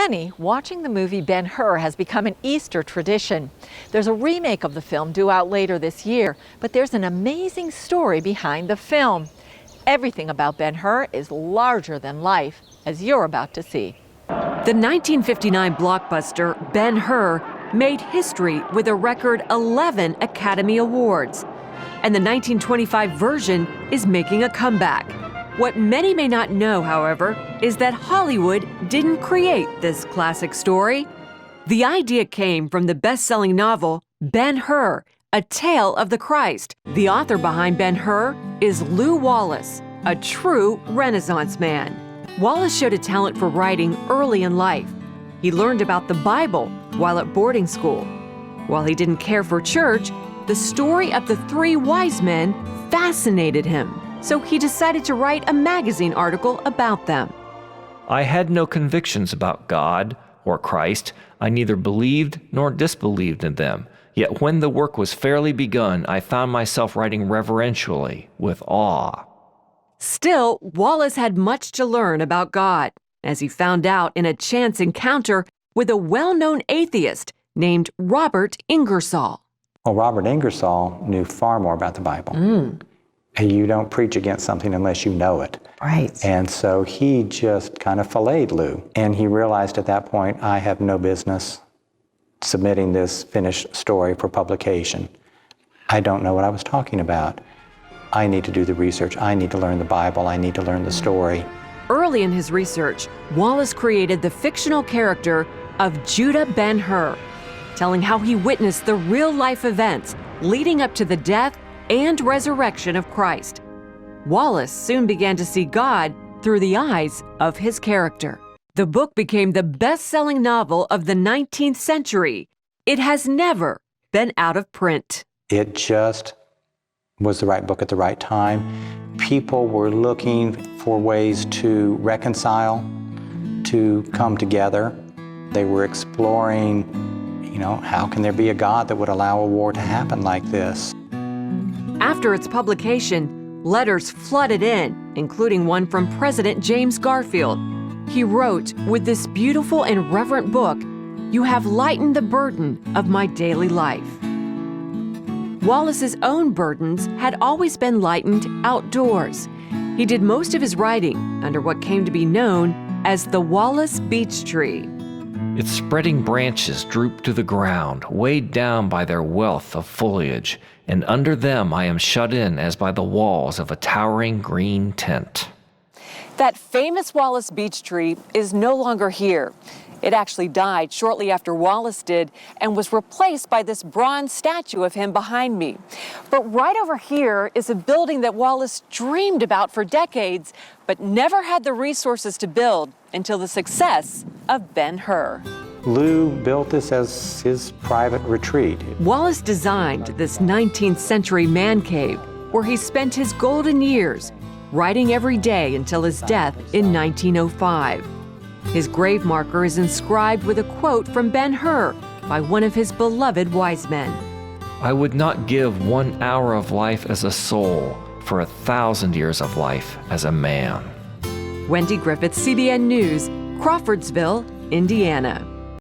many, watching the movie Ben-Hur has become an Easter tradition. There's a remake of the film due out later this year, but there's an amazing story behind the film. Everything about Ben-Hur is larger than life, as you're about to see. The 1959 blockbuster Ben-Hur made history with a record 11 Academy Awards. And the 1925 version is making a comeback. What many may not know, however, is that Hollywood didn't create this classic story. The idea came from the best-selling novel Ben-Hur, A Tale of the Christ. The author behind Ben-Hur is Lew Wallace, a true Renaissance man. Wallace showed a talent for writing early in life. He learned about the Bible while at boarding school. While he didn't care for church, the story of the three wise men fascinated him. So he decided to write a magazine article about them. I had no convictions about God or Christ. I neither believed nor disbelieved in them. Yet when the work was fairly begun, I found myself writing reverentially, with awe. Still, Wallace had much to learn about God, as he found out in a chance encounter with a well-known atheist named Robert Ingersoll. Well, Robert Ingersoll knew far more about the Bible. You don't preach against something unless you know it. Right. And so he just kind of filleted Lew. And he realized at that point, I have no business submitting this finished story for publication. I don't know what I was talking about. I need to do the research. I need to learn the Bible. I need to learn the story. Early in his research, Wallace created the fictional character of Judah Ben-Hur, telling how he witnessed the real-life events leading up to the death and resurrection of Christ. Wallace soon began to see God through the eyes of his character. The book became the best-selling novel of the 19th century. It has never been out of print. It just was the right book at the right time. People were looking for ways to reconcile, to come together. They were exploring, how can there be a God that would allow a war to happen like this? After its publication, letters flooded in, including one from President James Garfield. He wrote, "With this beautiful and reverent book, you have lightened the burden of my daily life." Wallace's own burdens had always been lightened outdoors. He did most of his writing under what came to be known as the Wallace beech tree. Its spreading branches droop to the ground, weighed down by their wealth of foliage, and under them I am shut in as by the walls of a towering green tent. That famous Wallace beech tree is no longer here. It actually died shortly after Wallace did and was replaced by this bronze statue of him behind me. But right over here is a building that Wallace dreamed about for decades, but never had the resources to build until the success of Ben-Hur. Lew built this as his private retreat. Wallace designed this 19th century man cave where he spent his golden years, writing every day until his death in 1905. His grave marker is inscribed with a quote from Ben-Hur by one of his beloved wise men. I would not give 1 hour of life as a soul for 1,000 years of life as a man. Wendy Griffith, CBN News, Crawfordsville, Indiana.